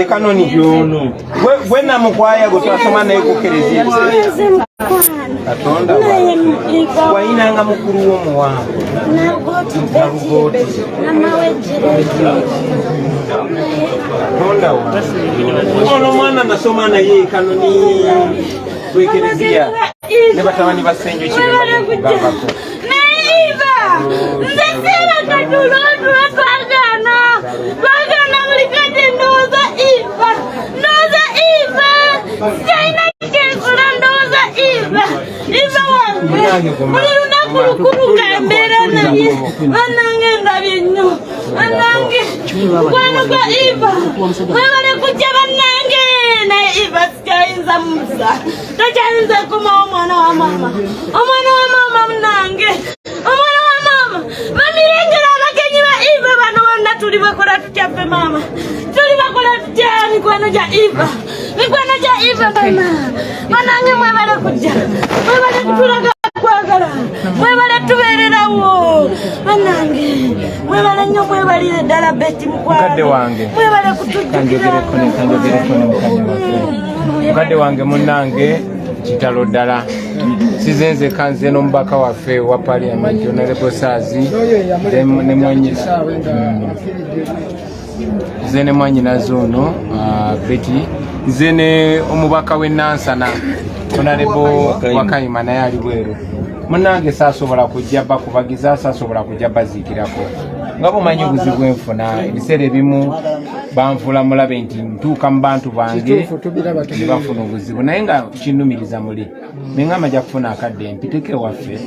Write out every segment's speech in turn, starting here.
Kanoni yono wena mukwaya gutwasoma naye kukerezia Katonda wa inanga mukuru wo muwango na rugoti Katonda wa ono mwana nasoma naye kanoni kukerezia ne batabani basenjo kibema kugambako Ndesera katulondu twagana mulikade ndoza iva Kaina kekula ndoza iva wangu muli lunaku kambera naye anange ndabyenyo anange kwana kwa iva wale kujja banange naye iva sikainza musa tachainza kuma omwana wa mama mnange Mamirengera abagenyi ba Iva bano bonna tuli bakola tutyape mama. Tuli bakola tutya mikwano gya Iva. Mikwano gya Iva mama. Manange mwebale kujja. Mwebale kutulaga kwagala. Mwebale tubeererawo. Manange. Mwebale nnyo mwebalire ddala beti mukwano. Mukadde wange. Mwebale kutujjukira. Kanjogereko ne mukadde wange. Mukadde wange munnange kitalo ddala. Sizenze kanze n'omubaka waffe wa parliament Honorable Sazi ne mwanyina zene mwanyina zono Betty zene omubaka w'Enansana Honorable Wakayima naye ali bweru munange saasobola kujja bakubagiza saasobola kujja baziikirako nga bumanyi obuzibu bwenfuna ebiseera ebimu banvula mulabe nti ntuuka mu bantu bange ne bafuna obuzibu naye nga kinnumiriza muli neŋŋamba nja kufuna akadde mpiteko waffe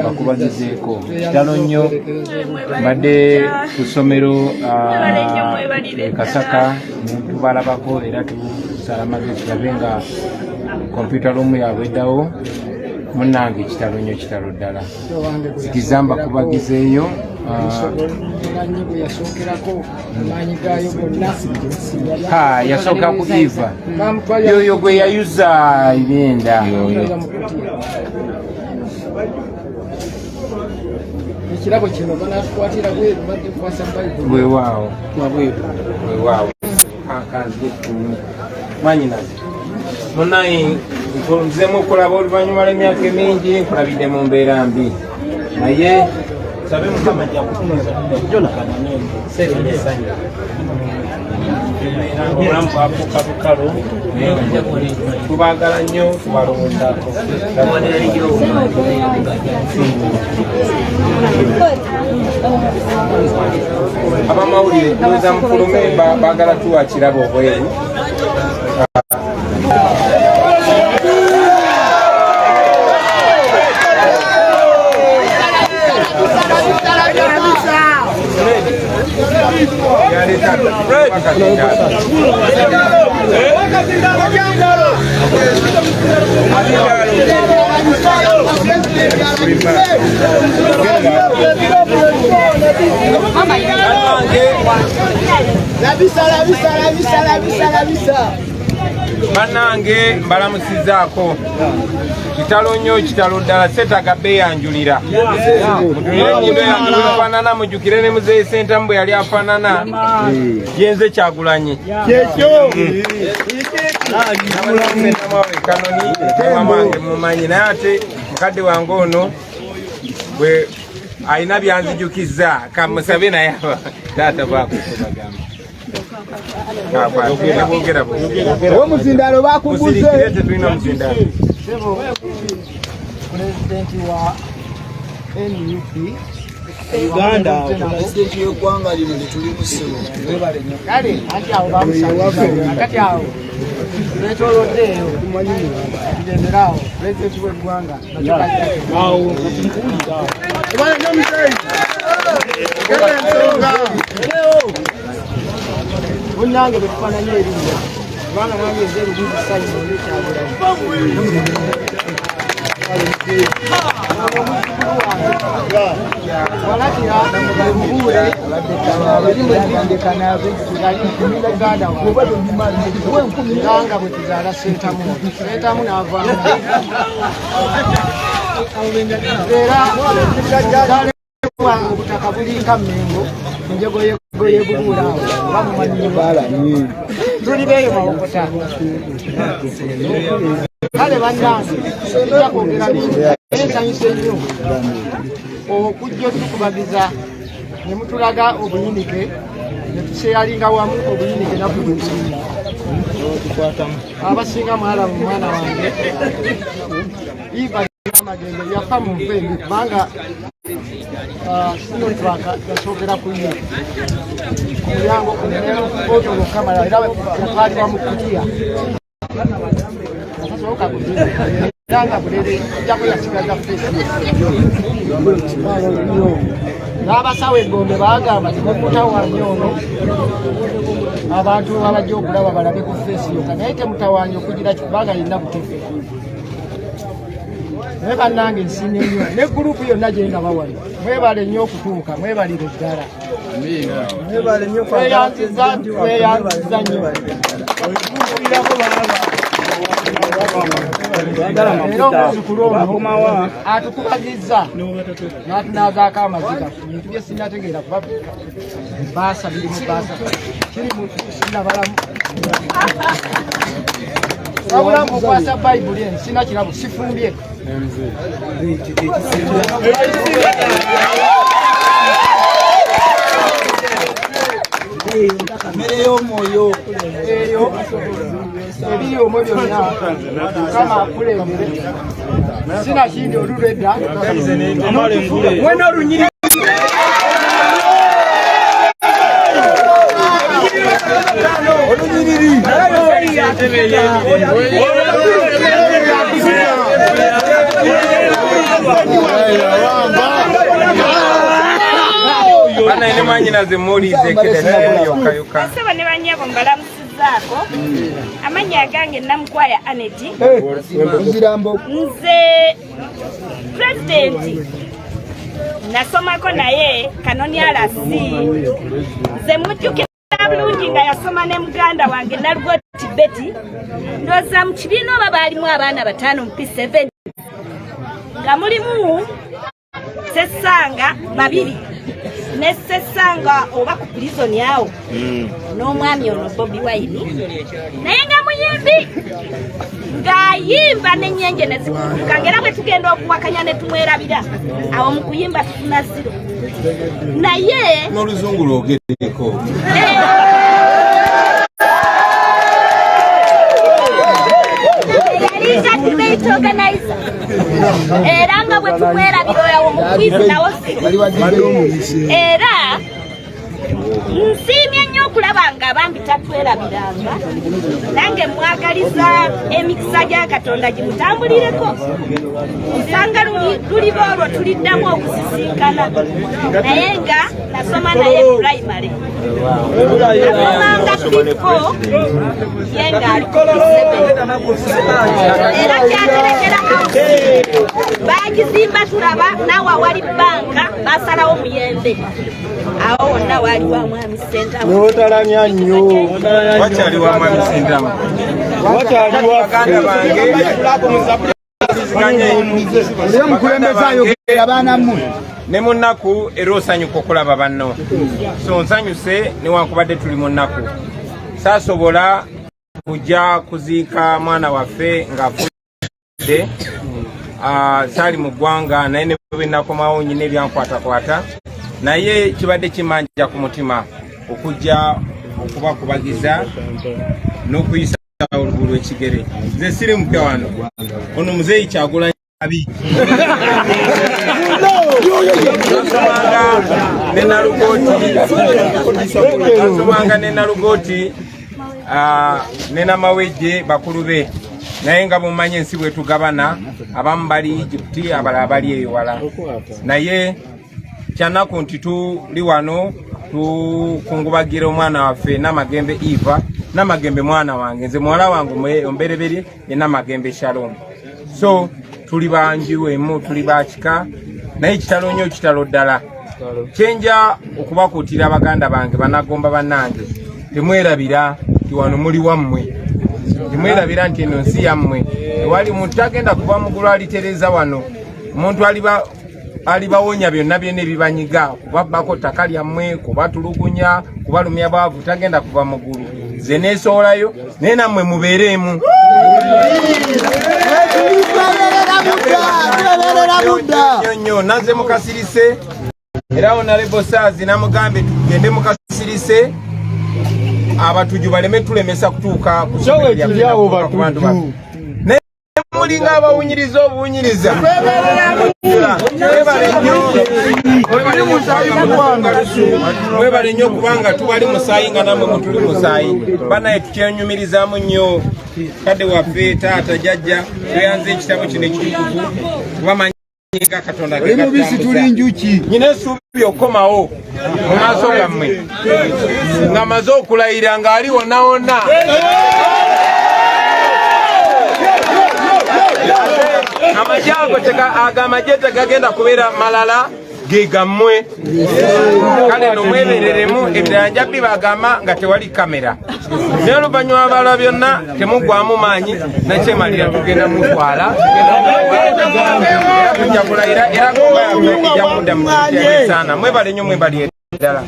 bakubagizeeko kitalo nnyo mbadde ku ssomero Kasaka tubalabako era tusala amagezi tulabe nga kompyuta room yaabwe eddawo munnange kitalo nnyo kitalo ddala zikizamba kubagizeeyo yasooka ku Iva yoyo gwe yayuza ebyenda ekirabo kino banatukwatira bweru badde kukwasa Bayibuli weewaawo mwanyinaze munaye nzemu okulaba oluvannyuma lw'emyaka emingi nkulabidde mu mbeera mbi naye sabe Mukama ajja kutunuza obulamu bwafuuka bukalo tubaagala nnyo tubalondaako abamawulire tuza mufulume baagala tuwa kirabo obweru Bannange mbalamusizaako kitalo nnyo kitalo ddala setaga beeyanjulira mutulire ennyimba yange bwefaanana mujjukire ne muzeeyi Ssentamu bwe yali afaanana yenze Kyagulanyi Ssentamu wawe Kanoni mamange mumanyi naye ate mukadde wange ono bwe alina byanzijukizza kamusabe naye taata baakukubagamba omuzindalo bakuguze Presidenti wa NUP Uganda presidenti y'eggwanga lino litulimusiro kale ati awo bamusanga kati awo netoloddeeyo tugenderawo presidenti w'eggwanga awo kubana nomusayi munnange betufaananye erinnya kubanga nange nze erubuzi sayino olwekyabulamu Walakira mbuule yandikana kumile gada wanga bwetuzala sentamu navaamu era obutaka bulinka Mengo enjogo yebubuulaawo bamumanyi tuli beeyo mawokota kale bannange nja kwogera bingi ensanyusa ennyo okujja otukubagiza ne mutulaga obuyinike ne tuseyalinga wamu obuyinike naku bwetulinga abasinga mwalaba omwana wange Iva Magenge yafa mu nvembi kubanga sinotwaka yasookera ku ye omulyango otolo kamala era yatwalibwa mu kutiya asoboka kuyanga bulere jako yasigaza fesi n'abasawo Egombe bagamba timukutawanyi ono abantu abajja okulaba balabe ku fesi yoka naye temutawanyi okugira kikubanga yina butefe naye bannange nsiimye nnyo ne gurupu yonna gyenda bawali mwebale nnyo okutuuka mwebalire ddala tweyanziza nnyo era omuzukulu ono atukubagizza n'atunazaako amaziga bintu bye sinnategeera kuba baasa birimu baasa kiri mu sinnabalamu wabula mukwasa bayibuli eno sina kirabu sifumbye ebiri omwo byonna Mukama akulembere sina kindi olulwedda mwena olunyiri bana ine manyina ze mulize kede yoka Saba ne banyabo mbalamusizaako amanya agange Namukwaya Aneti nze president nasomako naye Kanoni Alasi nze mujjukira bulungi nga yasoma ne muganda wange Nalugoti Betty ndoza mu kibiina oba baalimu abaana 5 mu P7 nga mulimu Sesanga 2 ne Sesanga oba ku prison yawo n'omwami ono Bobi Wine naye nga muyimbi ng'ayimba n'ennyenje ne zikubuka ng'era bwe tugenda okuwakanya ne tumwerabira awo mu kuyimba tufuna 0 naye n'oluzungu lwogereko era nga bwe tumwerabira yawo mu kwizi nawo era nsiimye nnyo okulaba nga abambi tatwerabiranga nange mwagaliza emikisa gya Katonda gimutambulireko nsanga luliba olwo tuliddamu okusisinkana naye nga nasoma naye primary nasomanga P4 ye nga ali ku P7 era kyaterekera bagizimba tulaba nawe awali banka basalawo muyembe awo wonna wali wa mwami Sentamu n'otalamya nnyo wakyali wa mwami Sentamu wakyali wa baganda bange omukulembeze ayogera abaana mmwe ne mu nnaku era osanyuka okulaba banno so nsanyuse newankubadde tuli mu nnaku saasobola kujja kuziika mwana waffe ng'afudde saali mu ggwanga naye ne bwe nakomawo nyina ebyankwatakwata naye kibadde kimanja ku mutima okujja okubakubagiza n'okuyisa olugulu lw'ekigere nze siri mupya wano ono muzeeyi Kyagulanyi abi nasomanga ne Nalugoti ne Namawejje bakulu be naye nga mumanyi ensi bwe tugabana abamu bali Egypt abalala bali eyo wala naye kyanaku nti tuli wano tukungubagira omwana waffe Namagembe Eva Namagembe mwana wange nze muwala wange ombereberye ye Namagembe Shalom so tuli banju emu tuli bakika naye kitalo nnyo kitalo ddala kyenja okubakuutira baganda bange banagomba bannange temwerabira nti wano muli wammwe temwerabira nti eno nsi yammwe ewali muntu agenda kuba mugulu alitereza wano omuntu alibawonya byonna byonna ebibanyiga kubabbako ttaka lyammwe kubatulugunya kubalumya bwavu tagenda kuba mugulu ze neesowolayo naye nammwe mubeereemu nnyo naze mukasirise era Honorable Saazi namugambe tugende mukasirise abatuju baleme tulemesa kutuuka ku bantu baffe mulinga abawunyiriza obuwunyiriza mwebale nnyo kubanga tubali musaayi nga namwe mutuli musaayi banaye tukyenyumirizaamu nnyo kadde waffe taata jjajja tuyanze ekitabo kino ekitukuvu kubamanyi nga Katonda nyina essuubi okukomawo mu maaso gammwe nga maze okulayira ng'ali wonna wonna amagye tegagenda kubeera malala ge gammwe kale no mwebereremu ebirala nja bibagamba nga tewali kamera naye oluvannyuma balwa byonna temuggwamu maanyi nakyemalira tugenda mutwala tujja kulayira era gomba yaffe ejja kudda mu kiteesaana mwebale nnyo mwebali eddala